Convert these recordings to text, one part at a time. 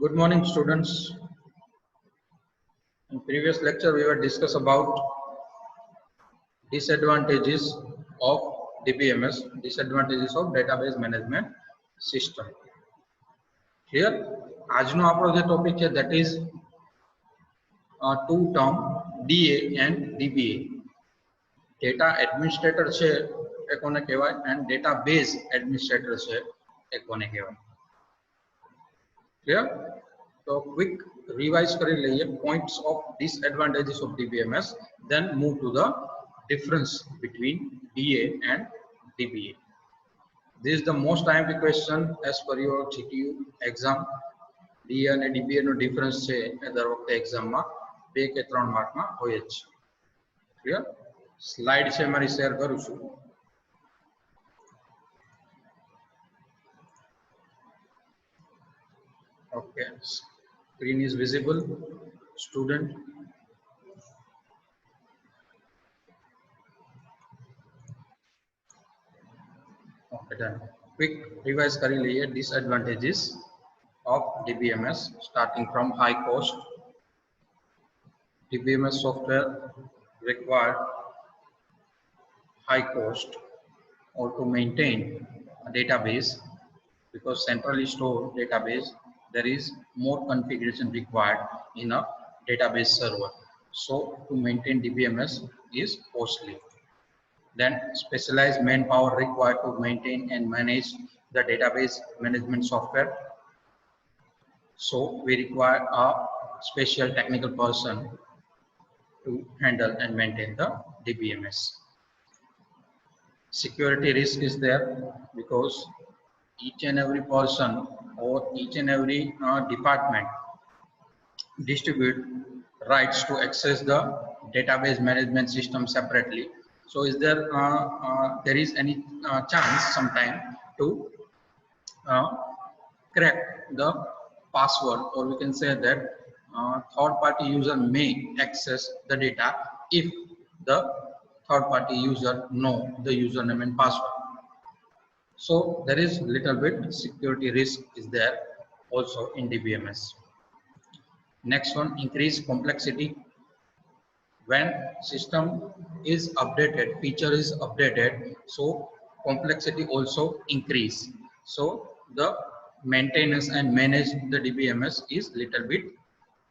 Good morning, students. In previous lecture, we were discuss about disadvantages of DBMS, disadvantages of database management system. Here, આજનો આપણો જે topic છે that is two term DA and DBA. Data administrator છે એ કોને કહેવાય and database administrator છે એ કોને કહેવાય. Clear? So quick revise કરી લઈએ points of disadvantages of DBMS, then move to the difference between DA and DBA. This is the most timely question as per your GTU exam. DA and DBA no difference છે એ દર વખતે exam માં 2 કે 3 mark માં હોય જ. Clear? Slide છે મારી શેર કરું છું. Okay, screen is visible, student. Okay, done. Quick revise kari liye disadvantages of DBMS, starting from high cost. DBMS software require high cost or to maintain a database, because centrally stored database there is more configuration required in a database server. So to maintain DBMS is costly. Then specialized manpower required to maintain and manage the database management software. So we require a special technical person to handle and maintain the DBMS. Security risk is there because each and every person or each and every department distribute rights to access the database management system separately. So is there there is any chance sometime to crack the password, or we can say that third party user may access the data if the third party user know the username and password. So there is little bit security risk is there also in DBMS. Next one, increased complexity. When system is updated, feature is updated, so complexity also increase. So the maintenance and manage the DBMS is little bit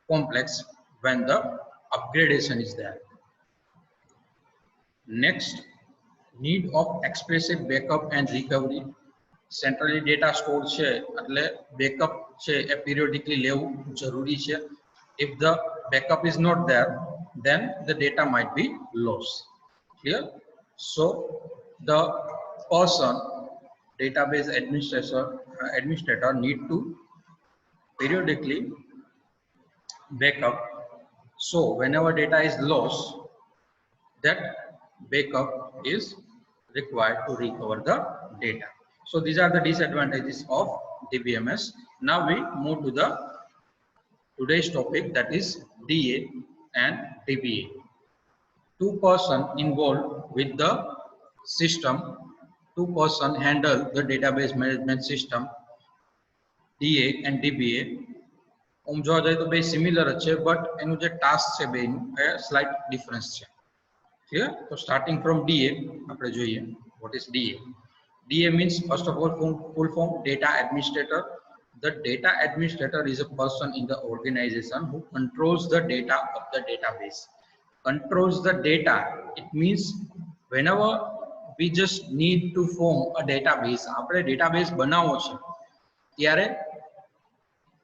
complex when the upgradation is there. Next, need of expressive backup and recovery. Centrally data stored છે એટલે backup છે એ periodically લેવું જરૂરી છે. If the backup is not there, then the data might be lost. Clear? So the person, database administrator need to periodically backup. So whenever data is lost, that backup is required to recover the data. So these are the disadvantages of DBMS. Now we move to the today's topic, that is DA and DBA. Two person involved with the system, two person handle the database management system. DA and DBA om જોવા જાય તો બે similar જ છે, but એનું જે task છે બેનું એ સ્લાઇટ ડિફરન્સ છે. Clear? So starting from DA, આપણે જોઈએ what is DA. DA means first of all full form data administrator. The data administrator is a person in the organization who controls the data of the database. Controls the data, it means whenever we just need to form a database, આપણે database બનાવવો છે ત્યારે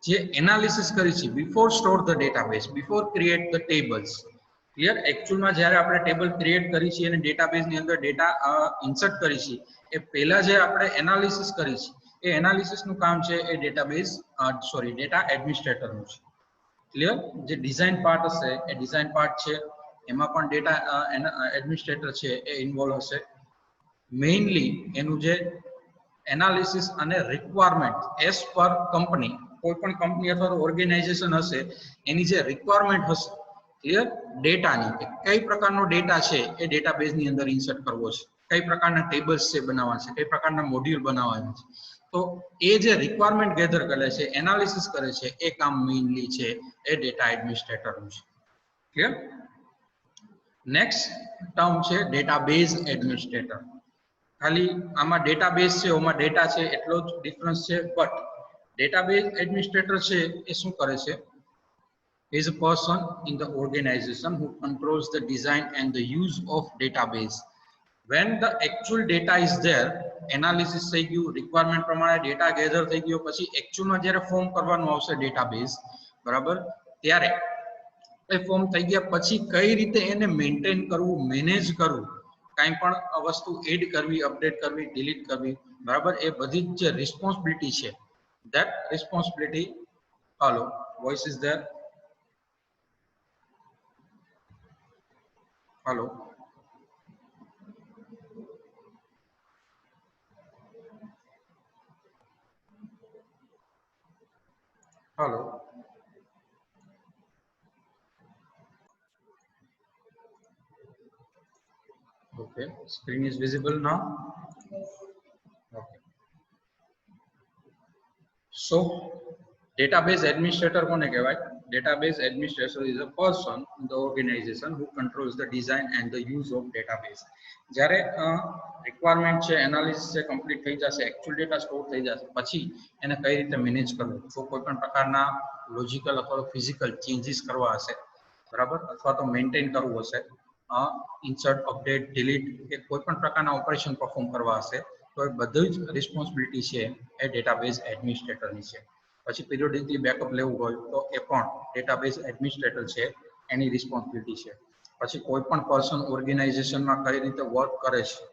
જે analysis કરી છે before store the database, before create the tables. Clear? એકચ્યુઅલમાં જ્યારે આપણે ટેબલ ક્રિએટ કરી છે અને ડેટાબેઝની અંદર ડેટા ઇન્સર્ટ કરી છે એ પહેલા જે આપણે એનાલિસિસ કરી છે એ એનાલિસિસનું કામ છે એ ડેટા એડમિનિસ્ટ્રેટરનું છે. ક્લિયર? જે ડિઝાઇન પાર્ટ હશે એ ડિઝાઇન પાર્ટ છે એમાં પણ ડેટા એડમિનિસ્ટ્રેટર છે એ ઇન્વોલ્વ હશે. મેઇનલી એનું જે એનાલિસિસ અને રિક્વાયરમેન્ટ એઝ પર કંપની, કોઈ પણ કંપની અથવા ઓર્ગેનાઇઝેશન હશે એની જે રિક્વાયરમેન્ટ હશે ક્લિયર ડેટાની, કે કઈ પ્રકારનો ડેટા છે એ ડેટાબેઝની અંદર ઇન્સર્ટ કરવો છે, કઈ પ્રકારના ટેબલ્સ છે બનાવવા છે, કઈ પ્રકારના મોડ્યુલ બનાવવાના છે, તો એ જે રિક્વાયરમેન્ટ ગેધર કરે છે, એનાલિસિસ કરે છે, એ કામ મેઇનલી છે એ ડેટા એડમિનિસ્ટ્રેટરનું છે. ક્લિયર? નેક્સ્ટ ટર્મ છે ડેટાબેઝ એડમિનિસ્ટ્રેટર. ખાલી આમાં ડેટાબેઝ છે, ઓમાં ડેટા છે એટલો જ ડિફરન્સ છે. બટ ડેટાબેઝ એડમિનિસ્ટ્રેટર છે એ શું કરે છે? Is a person in the organization who controls the design and the use of database. When the actual data is there, analysis થઈ ગયું, રિક્વાયરમેન્ટ પ્રમાણે ડેટા ગેધર થઈ ગયો, પછી એકચ્યુઅલમાં જ્યારે ફોર્મ કરવાનું આવશે ડેટાબેઝ, બરાબર, ત્યારે એ ફોર્મ થઈ ગયા પછી કઈ રીતે એને મેન્ટેન કરવું, મેનેજ કરવું, કાંઈ પણ વસ્તુ એડ કરવી, અપડેટ કરવી, ડિલીટ કરવી, બરાબર, એ બધી જ જે રિસ્પોન્સિબિલિટી છે, that responsibility, hello, voice is there? Hello? Hello? Okay, screen is visible now. Okay. So, database administrator કોને કહેવાય? Database administrator is a person in the organization who controls the design and the use of database. જ્યારે requirement છે, analysis છે, complete થઈ જશે, actual data store થઈ જશે, પછી એને કઈ રીતે મેનેજ કરવું, જો કોઈ પણ પ્રકારના લોજિકલ અથવા ફિઝિકલ ચેન્જીસ કરવા હશે, બરાબર, અથવા તો મેન્ટેન કરવું હશે, ઇન્સર્ટ, અપડેટ, ડિલીટ કે કોઈ પણ પ્રકારના ઓપરેશન પરફોર્મ કરવા હશે, તો એ બધી જ રિસ્પોન્સિબિલિટી છે એ ડેટાબેઝ એડમિનિસ્ટ્રેટરની છે. પછી પીરિયોડિકલી બેકઅપ લેવું હોય તો એ પણ ડેટાબેઝ એડમિનિસ્ટ્રેટર છે એની રિસ્પોન્સિબિલિટી છે. પછી કોઈ પણ પર્સન ઓર્ગેનાઇઝેશનમાં કઈ રીતે વર્ક કરે છે,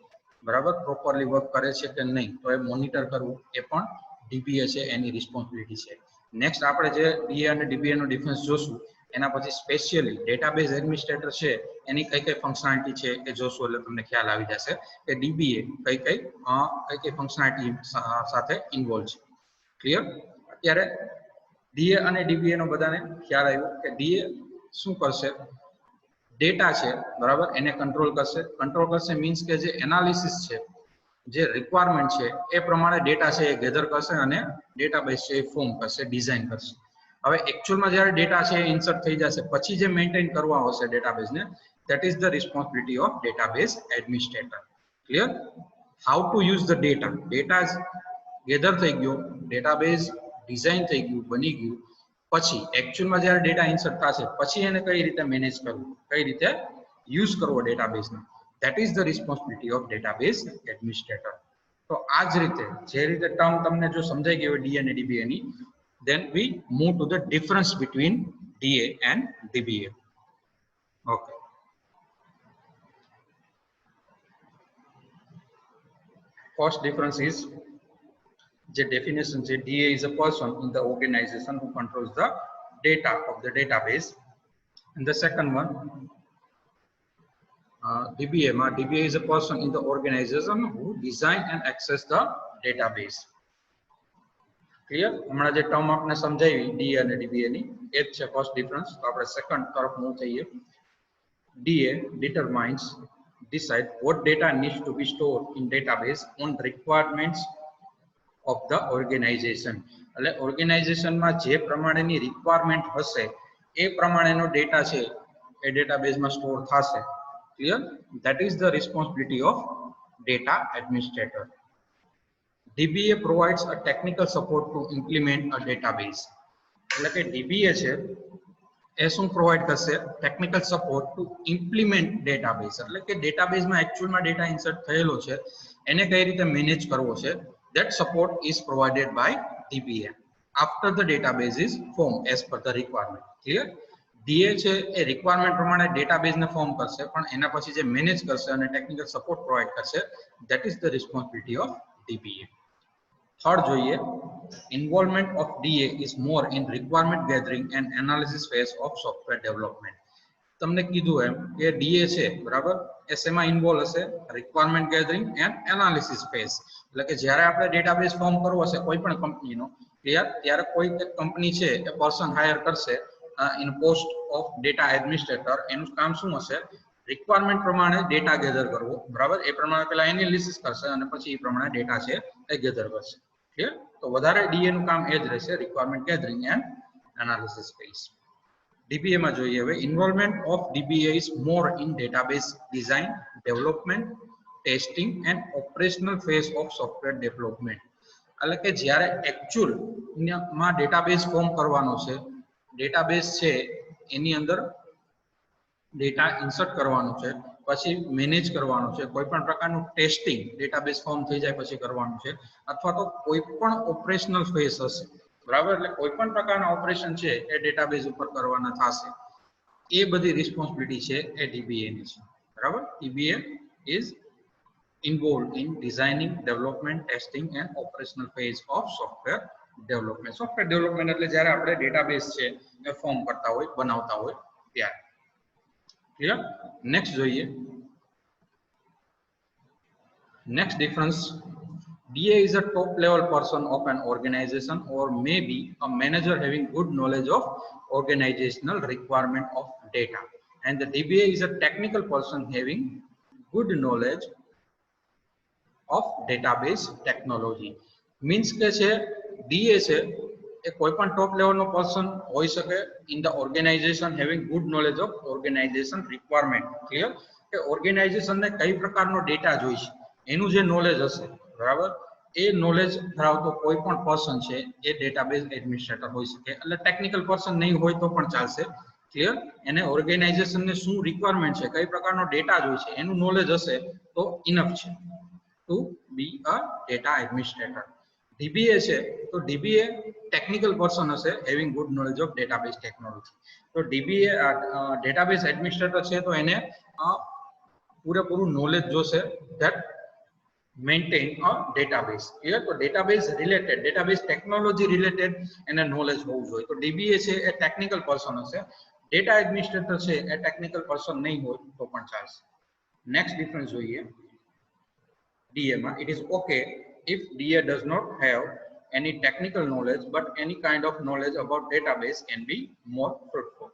બરાબર, પ્રોપરલી વર્ક કરે છે કે નહીં, તો એ મોનિટર કરવું એ પણ ડીબીએ છે એની રિસ્પોન્સિબિલિટી છે. નેક્સ્ટ આપણે જે ડીએ અને ડીબીએ નો ડિફરન્સ જોશું, એના પછી સ્પેશિયલી ડેટાબેઝ એડમિનિસ્ટ્રેટર છે એની કઈ કઈ ફંક્શનાલિટી છે એ જોશું, એટલે તમને ખ્યાલ આવી જશે કે ડીબીએ કઈ કઈ ફંક્શનાલિટી સાથે ઇન્વોલ્વ છે. ક્લિયર? અત્યારે ડીએ અને ડીબીએ નો બધાને ખ્યાલ આવ્યો કે ડીએ શું કરશે? ડેટા છે, બરાબર, એને કંટ્રોલ કરશે. કંટ્રોલ કરશે મીન્સ કે જે એનાલિસિસ છે, જે રિક્વાયરમેન્ટ છે એ પ્રમાણે ડેટા છે એ ગેધર કરશે અને ડેટાબેઝ છે એ ફોર્મ કરશે, ડિઝાઇન કરશે. હવે એકચ્યુઅલમાં જ્યારે ડેટા છે ઇન્સર્ટ થઈ જશે પછી જે મેન્ટેન કરવા આવશે ડેટાબેઝને, that is the responsibility of database administrator. Clear? How to use the data? Data gather થઈ ગયો, ડેટાબેઝ ડિઝાઇન થઈ ગયું, બની ગયું, પછી એકચ્યુઅલમાં જ્યારે ડેટા ઇન્સર્ટ થશે પછી એને કઈ રીતે મેનેજ કરવું, કઈ રીતે યુઝ કરવો ડેટાબેઝને, that is the responsibility of database administrator. તો આ જ રીતે જે રીતે ટર્મ તમને જો સમજાઈ ગઈ હોય ડીએ અને ડીબીએ ની, then we move to the difference between DA and DBA. Okay. First difference is the definition say DA is a person in the organization who controls the data of the database, and the second one DBA is a person in the organization who design and access the database. Clear? હમણાં જે term આપણે સમજાવી DA અને ડીબીએ ની, એ જ છે first difference. તો આપણે સેકન્ડ તરફ મૂવ થઈએ. DA determines, decide what data needs to be stored in database on requirements of the organization. એટલે ઓર્ગેનાઇઝેશનમાં જે પ્રમાણેની રિક્વાયરમેન્ટ હશે એ પ્રમાણેનો ડેટા છે એ ડેટાબેઝમાં સ્ટોર થશે. Clear? That is the responsibility of data administrator. DBA provides a technical support to implement a database. એટલે કે DBA છે એ શું પ્રોવાઈડ કરશે? Technical support two implement database. એટલે કે ડેટાબેઝમાં એકચ્યુઅલમાં ડેટા ઇન્સર્ટ થયેલો છે એને કઈ રીતે મેનેજ કરવો છે, that support is provided by DBA after the database is formed as per the requirement. Clear? DA છે એ રિક્વાયરમેન્ટ પ્રમાણે ડેટાબેઝને ફોર્મ કરશે, પણ એના પછી જે મેનેજ કરશે અને ટેકનિકલ સપોર્ટ પ્રોવાઈડ કરશે, that is the responsibility of DBA. Third જોઈએ, involvement of DA is more in requirement gathering and analysis phase of software development. તમને કીધું એમ કે DA છે, બરાબર, એ શેમાં ઇન્વોલ્વ હશે? Requirement gathering and analysis phase. એટલે કે જ્યારે આપણે ડેટાબેઝ ફોર્મ કરવો હશે કોઈ પણ કંપનીનો, ત્યારે કોઈ કંપની છે એ પર્સન હાયર કરશે in post of data administrator. એનું કામ શું હશે? રિક્વાયરમેન્ટ પ્રમાણે ડેટા ગેધર કરવો, બરાબર, એ પ્રમાણે પહેલા એનાલિસિસ કરશે અને પછી એ પ્રમાણે ડેટા છે એ ગેધર કરશે. ક્લિયર? તો વધારે ડીએ નું કામ એ જ રહેશે, requirement gathering and analysis phase. DBA માં જોઈએ હવે, involvement of DBA is more in database design, development, testing and operational phase of software development. એટલે કે જ્યારે એકચ્યુઅલ માં ડેટાબેઝ ફોર્મ કરવાનો છે, ડેટાબેઝ છે એની અંદર ડેટા ઇન્સર્ટ કરવાનું છે, પછી મેનેજ કરવાનું છે, કોઈ પણ પ્રકારનું ટેસ્ટિંગ ડેટાબેઝ ફોર્મ થઈ જાય પછી કરવાનું છે, અથવા તો કોઈ પણ ઓપરેશનલ ફેઝ હશે, બરાબર? એટલે કોઈ પણ પ્રકારના ઓપરેશન છે એ ડેટાબેઝ ઉપર કરવાના થશે, એ બધી રિસ્પોન્સિબિલિટી છે એ DBA ની છે, બરાબર? DBA is involved in designing, development, testing and operational phase of software development. Software development એટલે જ્યારે આપણે ડેટાબેઝ છે એ ફોર્મ કરતા હોય, બનાવતા હોય ત્યારે. ક્લિયર? નેક્સ્ટ જોઈએ. Next difference, DA is a top level person of an organization or maybe a manager having good knowledge of organizational requirement of data, and the DBA is a technical person having good knowledge of database technology. Means કે છે DA છે એ કોઈ પણ ટોપ લેવલનો person હોઈ શકે in the organization having good knowledge of organization requirement. Clear? કે ઓર્ગેનાઇઝેશનને કઈ પ્રકારનો ડેટા જોઈ છે એનું જે નોલેજ હશે, બરાબર? એ નોલેજ ધરાવતો કોઈ પણ પર્સન છે એ ડેટાબેઝ એડમિનિસ્ટ્રેટર હોઈ શકે. એટલે ટેકનિકલ પર્સન નહીં હોય તો પણ ચાલશે. ક્લિયર? એને ઓર્ગેનાઇઝેશનને શું રિક્વાયરમેન્ટ છે, કઈ પ્રકારનો ડેટા જોઈ છે એનું નોલેજ હશે તો ઇનફ છે to be a data administrator. DBA છે તો DBA technical person હશે having good knowledge of database technology. તો DBA database administrator છે તો એને પૂરેપૂરું નોલેજ જોશે that maintain a database. Clear? તો database related, database technology related એને knowledge હોવું જોઈએ. તો DBA છે એ technical person હશે, data administrator છે એ technical person નહીં હોય તો પણ ચાલશે. નેક્સ્ટ ડિફરન્સ જોઈએ. DA માં, it is okay if DA does not have any technical knowledge but any kind of knowledge about database can be more fruitful.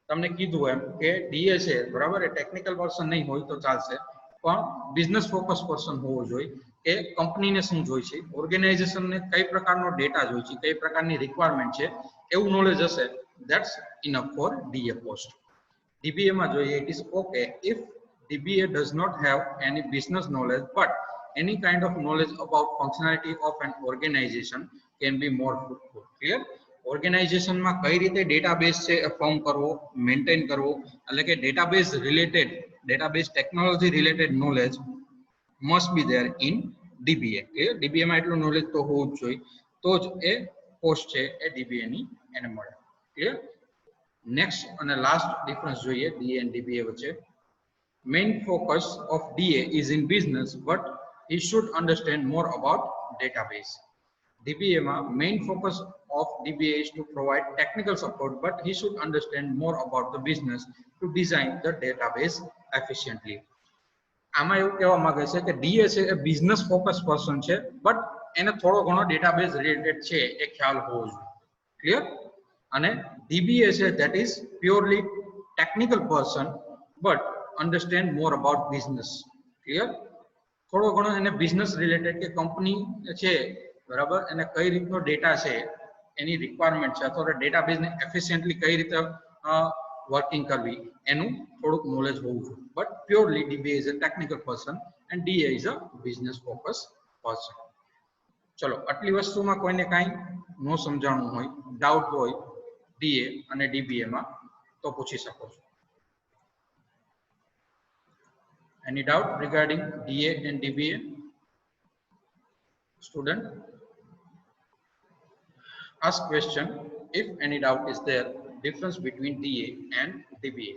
તમને કીધું એમ કે DA છે, બરાબર? એ ટેકનિકલ પર્સન નહીં હોય તો ચાલશે, પણ બિઝનેસ ફોકસ પર્સન હોવો જોઈએ કે કંપનીને શું જોઈ છે, ઓર્ગેનાઇઝેશનને કઈ પ્રકારનો ડેટા જોઈ છે, કઈ પ્રકારની રિક્વાયરમેન્ટ છે એવું નોલેજ હશે, that's enough four DA post. DBA માં જોઈએ, it is okay if DBA does not have any business knowledge but any kind of knowledge about functionality of an organization can be more fruitful. Clear? Organisation માં કઈ રીતે database છે એ form કરવો, maintain કરવો, એટલે કે database related, database technology related knowledge must be there in DBA. Clear? DBA માં એટલું નોલેજ તો હોવું જ જોઈએ, તો જ એ પોસ્ટ છે એ DBA ની એને મળે. ક્લિયર? નેક્સ્ટ અને લાસ્ટ ડિફરન્સ જોઈએ DA and DBA વચ્ચે. Main focus of DA is in business, but he should understand more about database. DBA માં main focus of DBA is to provide technical support, but he should understand more about the business to design the database efficiently. આમાં એવું કહેવા માંગે છે કે DA છે એ business focus person છે, but એને થોડો ઘણો ડેટાબેઝ રિલેટેડ છે એ ખ્યાલ હોવો જોઈએ. ક્લિયર? અને DBA છે that is purely technical person but understand more about business. Clear? થોડો ઘણો એને બિઝનેસ રિલેટેડ કે કંપની છે, બરાબર, એને કઈ રીતનો ડેટા છે એની રિક્વાયરમેન્ટ છે, અથવા ડેટાબેઝને એફિશિયન્ટલી કઈ રીતે વર્કિંગ કરવી એનું થોડુંક નોલેજ હોવું જોઈએ. But purely DBA is a technical person and DA is a business focus person. ચલો, આટલી વસ્તુમાં કોઈને કાંઈ ન સમજાણું હોય, ડાઉટ હોય DA અને DBA માં તો પૂછી શકો છો. Any doubt regarding DA and DBA? Student, ask question if any doubt is there, difference between DA and DBA.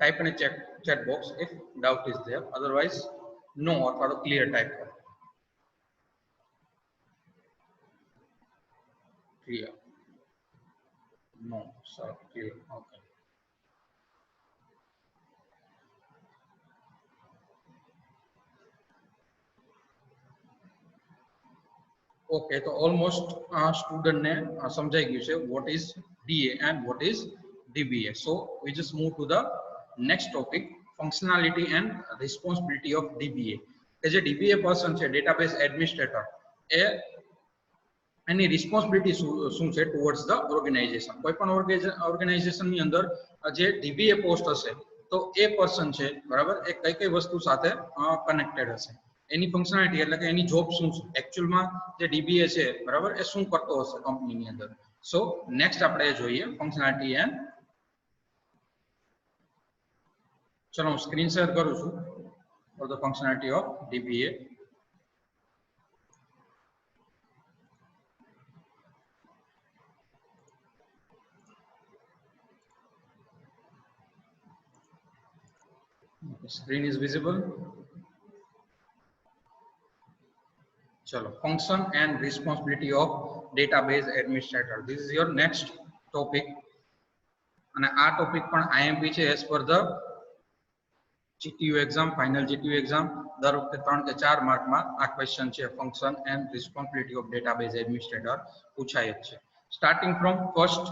Type in a chat box if doubt is there, otherwise no or clear type. Clear? No, sir, clear. Okay. Okay, so almost student ne samjhai gyu che what is DA and what is DBA. So we just move to the next topic, functionality and responsibility of DBA, કે જે DBA person છે database administrator, એ એની responsibility શું છે towards the organisation. કોઈ પણ ઓર્ગેનાઇઝેશનની અંદર જે ડીબીએ પોસ્ટ હશે તો એ પર્સન છે બરાબર, એ કઈ કઈ વસ્તુ સાથે કનેક્ટેડ હશે, એની ફંક્શનાલિટી એટલે કે એની જોબ શું છે, એકચ્યુઅલમાં જે ડીબીએ છે બરાબર એ શું કરતો હશે કંપનીની અંદર. સો નેક્સ્ટ આપણે જોઈએ ફંક્શનાલિટી એન્ડ, ચલો હું સ્ક્રીન શેર કરું છું for the functionality of DBA. Screen is visible. Chalo, function and responsibility of database administrator. This is your next topic. And our topic પણ IMP છે as per the GTU exam, final GTU exam. દર વખતે 3 કે 4 માર્કમાં આ question છે, function and responsibility of database administrator પૂછાય જ છે. Starting from first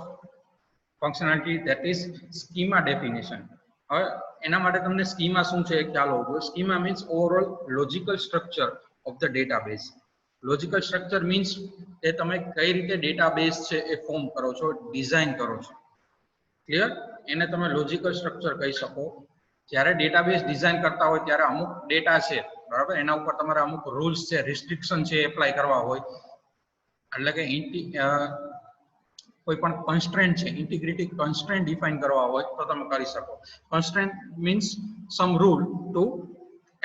functionality, that is schema definition. હવે એના માટે તમને સ્કીમા શું છે એ ખ્યાલ હોવો જોઈએ. Schema means overall logical structure of the database. Logical structure means કે તમે કઈ રીતે ડેટાબેઝ છે એ ફોર્મ કરો છો, ડિઝાઇન કરો છો. ક્લિયર? એને તમે લોજિકલ સ્ટ્રક્ચર કહી શકો. જ્યારે ડેટાબેઝ ડિઝાઇન કરતા હોય ત્યારે અમુક ડેટા છે બરાબર, એના ઉપર તમારે અમુક રૂલ્સ છે, રિસ્ટ્રિક્શન છે એપ્લાય કરવા હોય. એટલે કે કોઈ પણ કન્સ્ટ્રેન્ટ છે, ઇન્ટિગ્રિટી કન્સ્ટ્રેન્ટ ડિફાઇન કરવા હોય તો તમે કરી શકો. Constraint means some rule to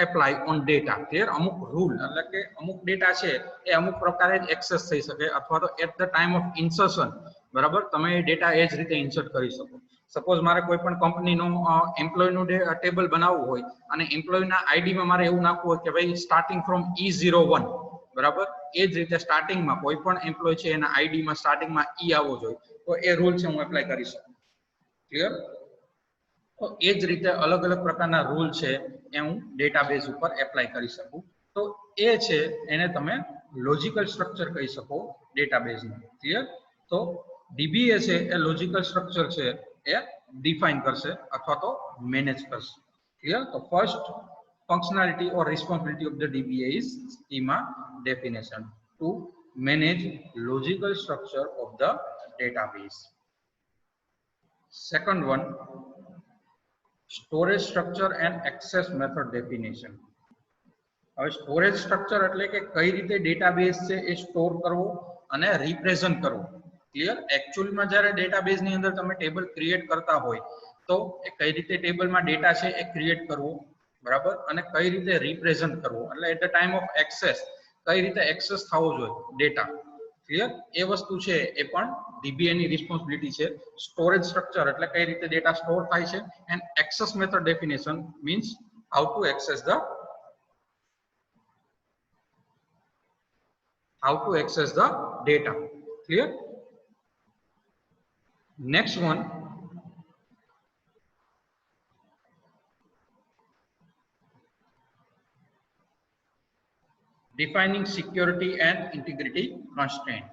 apply on data. Clear? અમુક રૂલ એટલે કે અમુક ડેટા છે એ અમુક પ્રકારે જ એક્સેસ થઈ શકે, અથવા તો at the time of insertion બરાબર તમે ડેટા એ જ રીતે ઇન્સર્ટ કરી શકો. સપોઝ મારે કોઈ પણ કંપનીનું એમ્પ્લોયનું ટેબલ બનાવવું હોય અને એમ્પ્લોયના આઈડીમાં મારે એવું નાખવું હોય કે ભાઈ સ્ટાર્ટિંગ ફ્રોમ E01 બરાબર, એ જ રીતે સ્ટાર્ટિંગમાં કોઈ પણ એમ્પ્લોય છે એના આઈડીમાં સ્ટાર્ટિંગમાં ઈ આવવો જોઈએ, તો એ રૂલ છે હું એપ્લાય કરી શકું. ક્લિયર? તો એ જ રીતે અલગ અલગ પ્રકારના રૂલ છે એ હું ડેટાબેઝ ઉપર એપ્લાય કરી શકું. તો એ છે એને તમે લોજિકલ સ્ટ્રક્ચર કહી શકો ડેટાબેઝનું. ક્લિયર? તો ડીબીએ છે એ લોજિકલ સ્ટ્રક્ચર છે એ ડિફાઇન કરશે અથવા તો મેનેજ કરશે. ક્લિયર? તો first functionality or responsibility of the DBA is schema definition to manage logical structure of the database. Second one, storage structure and access method definition. હવે storage structure એટલે કે કઈ રીતે ડેટાબેઝ છે એ સ્ટોર કરવો અને રિપ્રેઝન્ટ કરવો. ક્લિયર? એકચ્યુઅલમાં જ્યારે ડેટાબેઝની અંદર તમે ટેબલ ક્રિએટ કરતા હોય તો એ કઈ રીતે ટેબલમાં ડેટા છે એ ક્રિએટ કરવો બરાબર, અને કઈ રીતે રિપ્રેઝન્ટ કરવો, એટલે at the time of access કઈ રીતે એક્સેસ થવો જોઈએ ડેટા. ક્લિયર? એ વસ્તુ છે એ પણ ડીબીએ ની રિસ્પોન્સિબિલિટી છે. સ્ટોરેજ સ્ટ્રક્ચર એટલે કઈ રીતે ડેટા સ્ટોર થાય છે, and access method definition means how to access the data. Clear? Next one, defining security and integrity constraint.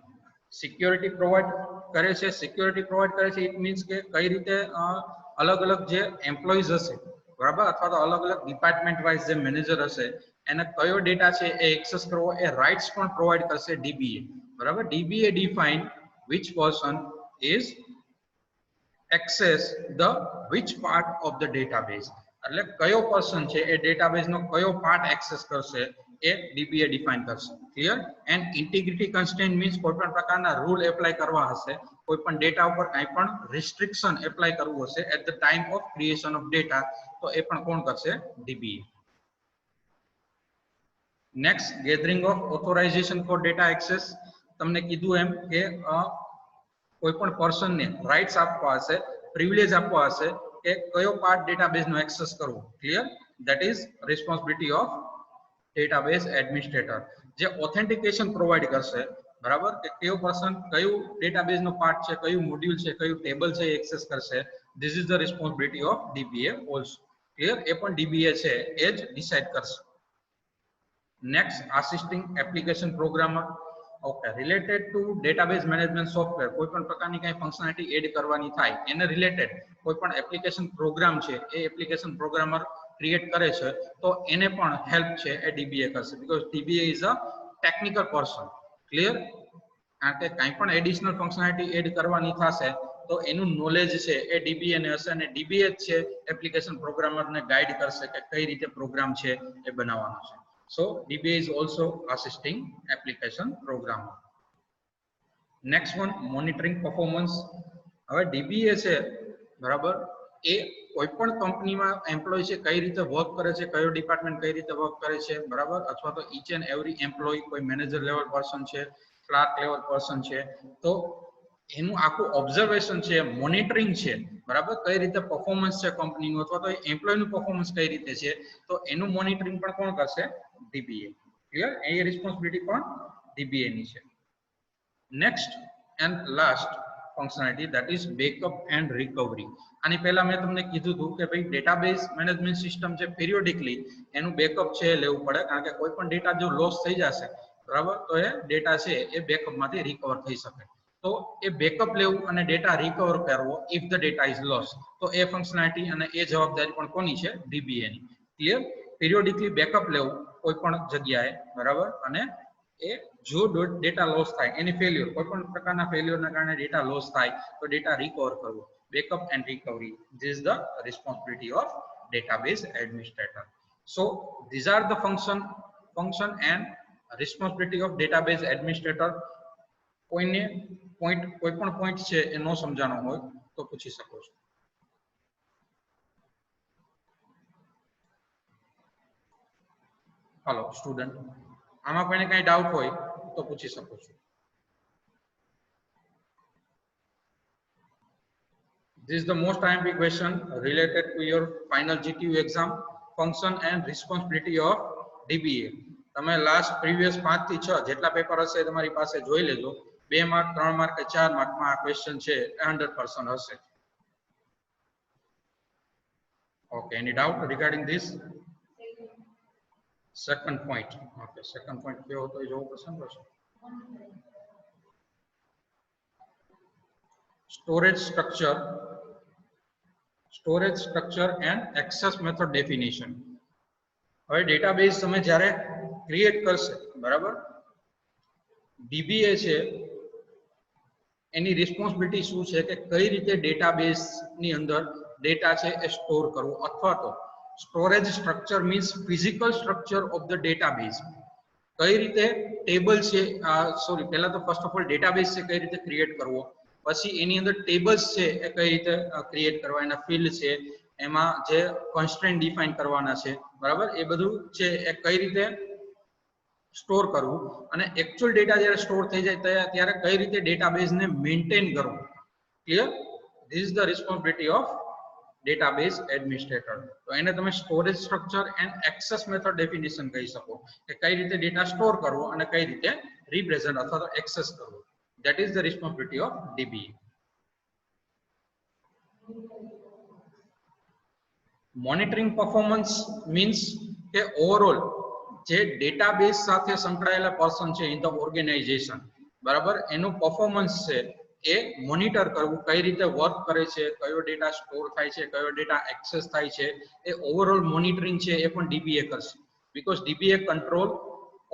Security provide કરે છે, security provide કરે છે, it means કે કઈ રીતે અલગ અલગ જે એમ્પ્લોઈઝ હશે બરાબર, અથવા તો અલગ અલગ ડિપાર્ટમેન્ટ વાઇઝ જે મેનેજર હશે એને કયો ડેટા છે એ એક્સેસ કરવો એ રાઇટ્સ પણ પ્રોવાઈડ કરશે ડીબીએ બરાબર. ડીબીએ define which person is access the which part of the database, એટલે કયો પર્સન છે એ ડેટાબેઝ નો કયો પાર્ટ એક્સેસ કરશે એ ડીબીએ ડિફાઇન કરશે. Clear? And integrity constraint means કોઈ પણ પ્રકારના રૂલ એપ્લાય કરવા હશે, કોઈ પણ ડેટા ઉપર કંઈ પણ રિસ્ટ્રિક્શન એપ્લાય કરવું હશે at the time of creation of data, તો એ પણ કોણ કરશે? DBA. Next, gathering of authorisation for data access. તમને કીધું એમ કે કોઈ પણ પર્સનને રાઇટ્સ આપવા હશે, પ્રિવિલેજ આપવા હશે કે કયો પાર્ટ ડેટાબેઝનો એક્સેસ કરવો. Clear? That is responsibility of database administrator, જે ઓથેન્ટિકેશન પ્રોવાઈડ કરશે બરાબર, કે કયો પર્સન કયું ડેટાબેઝનો પાર્ટ છે, કયું મોડ્યુલ છે, કયું ટેબલ છે એ એક્સેસ કરશે. This is the responsibility of DBA also. Clear? એ પણ ડીબીએ છે એ જ ડિસાઇડ કરશે. Next, assisting application programmer. Okay, related to database management software, કોઈ પણ પ્રકારની કઈ ફંક્શનાલિટી એડ કરવાની થાય એને રિલેટેડ કોઈ પણ એપ્લિકેશન પ્રોગ્રામ છે એ એપ્લિકેશન પ્રોગ્રામર ક્રિએટ કરે છે તો એને પણ હેલ્પ છે એ ડીબીએ કરશે, because DBA is a technical person. Clear? કારણ કે કંઈ પણ એડિશનલ ફંક્શનાલિટી એડ કરવાની થશે તો એનું નોલેજ છે એ ડીબીએ ને હશે, અને ડીબીએ જ છે એપ્લિકેશન પ્રોગ્રામરને ગાઈડ કરશે કે કઈ રીતે પ્રોગ્રામ છે એ બનાવવાનો છે. સો DBA is also assisting application programmer. Next one, monitoring performance. હવે DBA છે બરાબર, એ કોઈ પણ કંપનીમાં એમ્પ્લોય છે કઈ રીતે વર્ક કરે છે, કયો ડિપાર્ટમેન્ટ કઈ રીતે વર્ક કરે છે બરાબર, અથવા તો ઈચ એન્ડ એવરી એમ્પ્લોય કોઈ મેનેજર લેવલ પર્સન છે, ક્લાર્ક લેવલ પર્સન છે, તો એનું આખું ઓબ્ઝર્વેશન છે, મોનિટરિંગ છે બરાબર, કઈ રીતે પરફોર્મન્સ છે કંપનીનું અથવા તો એમ્પ્લોયનું પરફોર્મન્સ કઈ રીતે છે, તો એનું મોનિટરિંગ પણ કોણ કરશે? DBA. ક્લિયર? એ રિસ્પોન્સિબિલિટી પણ DBA ની છે. Next and last functionality, that is backup and recovery. આની પહેલા મેં તમને કીધું હતું કે ભાઈ ડેટાબેઝ મેનેજમેન્ટ સિસ્ટમ છે પિરિયોડિકલી એનું બેકઅપ છે લેવું પડે, કારણ કે કોઈ પણ ડેટા જો લોસ થઈ જશે બરાબર તો એ ડેટા છે એ બેકઅપમાંથી રિકવર થઈ શકે. તો એ બેકઅપ લેવું અને ડેટા રિકવર કરવો if the data is loss, તો એ ફંક્શનાલિટી અને એ જવાબદારી પણ કોની છે? DBA ની. ક્લિયર? પિરિયોડિકલી બેકઅપ લેવું કોઈ પણ જગ્યાએ બરાબર, અને એ જો ડેટા લોસ થાય, એની ફેલ્યોર, કોઈ પણ પ્રકારના ફેલ્યોરના કારણે ડેટા લોસ થાય તો ડેટા રિકવર કરવો, backup and recovery, this is the responsibility of database administrator. So these are the function and responsibility of database administrator. કોઈને કોઈ પણ પોઈન્ટ છે એ નો સમજાણો હોય તો પૂછી શકો છો. હાલો સ્ટુડન્ટ, આમાં કોઈને કઈ ડાઉટ હોય તો પૂછી શકો છો. This is the most IMP question related to your final GTU exam, function and responsibility of DBA. તમે લાસ્ટ પ્રીવિયસ 5 થી 6 જેટલા પેપર હશે તમારી પાસે જોઈ લેજો. 2 માર્ક 3 માર્ક કે 4 માર્કમાં આ ક્વેશ્ચન છે 100% હશે. Okay, any doubt regarding this? Second point. Okay, second point કયો હતો એ જોવું પડશે ને. Storage structure and access method definition. હવે ડેટાબેઝ તમે જ્યારે ક્રિએટ કરશે બરાબર, DBA છે એની રિસ્પોન્સિબિલિટી શું છે કે કઈ રીતે ડેટાબેઝ ની અંદર ડેટા છે એ સ્ટોર કરવો, અથવા તો storage structure means physical structure of the database. કઈ રીતે ટેબલ છે, સોરી પહેલા તો ફર્સ્ટ ઓફ ઓલ ડેટાબેઝ છે કઈ રીતે ક્રિએટ કરવો, પછી એની અંદર ટેબલ્સ છે એ કઈ રીતે ક્રિએટ કરવા, એના ફિલ્ડ છે એમાં જે કન્સ્ટ્રેન્ટ ડિફાઇન કરવાના છે બરાબર, એ બધું છે એ કઈ રીતે સ્ટોર કરવું, અને એકચ્યુઅલ ડેટા જ્યારે સ્ટોર થઈ જાય ત્યારે કઈ રીતે ડેટાબેઝને મેન્ટેન કરવું. Clear? This is the responsibility of database administrator. તો એને તમે storage structure and access method definition કહી શકો કે કઈ રીતે ડેટા સ્ટોર કરવો અને કઈ રીતે રિપ્રેઝન્ટ અથવા તો એક્સેસ કરવો. That is the responsibility of DBA. Monitoring performance means કે ઓવરઓલ જે ડેટાબેઝ સાથે સંકળાયેલા પર્સન છે ઇન ધ ઓર્ગેનાઇઝેશન બરાબર, એનું પરફોર્મન્સ છે એ મોનિટર કરવું, કઈ રીતે વર્ક કરે છે, કયો ડેટા સ્ટોર થાય છે, કયો ડેટા એક્સેસ થાય છે, એ ઓવરઓલ મોનિટરિંગ છે એ પણ DBA કરશે, because DBA control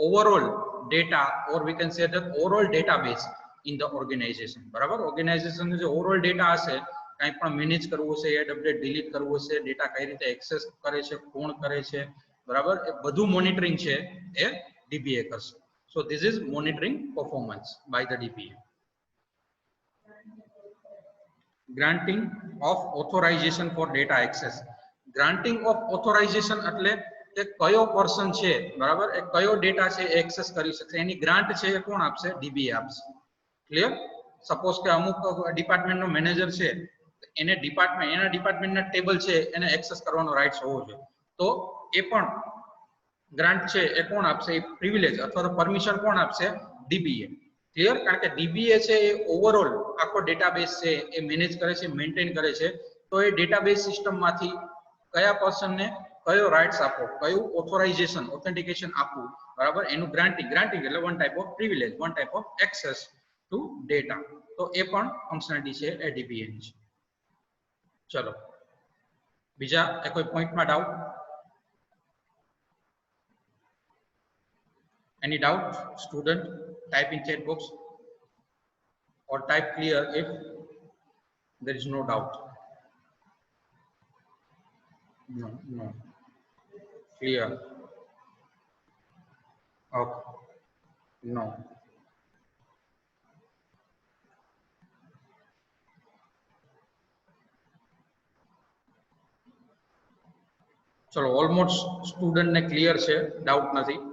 overall data or we can say that overall database in the organisation બરાબર. ઓર્ગેનાઇઝેશન જે ઓવરઓલ ડેટા હશે, કંઈ પણ મેનેજ કરવું છે, એ અપડેટ ડિલીટ કરવું છે, ડેટા કઈ રીતે એક્સેસ કરે છે, કોણ કરે છે બરાબર, એ બધું મોનિટરિંગ છે એ DBA કરશે. So this is monitoring performance by the DBA. Granting of authorization for data access. Granting of authorization એટલે કે કયો પર્સન છે બરાબર, એ કયો ડેટા છે એક્સેસ કરી શકશે, એની ગ્રાન્ટ છે એ કોણ આપશે? DBA આપશે. ક્લિયર? સપોઝ કે અમુક ડિપાર્ટમેન્ટનો મેનેજર છે, એને એના ડિપાર્ટમેન્ટના ટેબલ છે એને એક્સેસ કરવાનો રાઇટ્સ હોવો જોઈએ, તો એ પણ ગ્રાન્ટ છે એ કોણ આપશે? એ પ્રિવિલેજ અથવા તો પરમિશન કોણ આપશે? DBA. ક્લિયર? કારણ કે DBA છે એ ઓવરઓલ આખો ડેટાબેઝ છે એ મેનેજ કરે છે, મેન્ટેન કરે છે, તો એ ડેટાબેઝ સિસ્ટમમાંથી કયા પર્સનને કયો રાઇટ્સ આપો, કયું ઓથોરાઇઝેશન ઓથેન્ટિકેશન આપવું બરાબર, એનું ગ્રાન્ટિંગ એટલે one type of privilege, one type of access two data, તો એ પણ ફંક્શનાલિટી છે એ DBA ની છે. ચલો બીજા કોઈ પોઈન્ટમાં doubt? Any doubt, student? Type in chat box or type clear if there is no doubt. No. Clear. Okay. No. चलो ऑलमोस्ट स्टूडेंट ने क्लियर છે, डाउट નથી.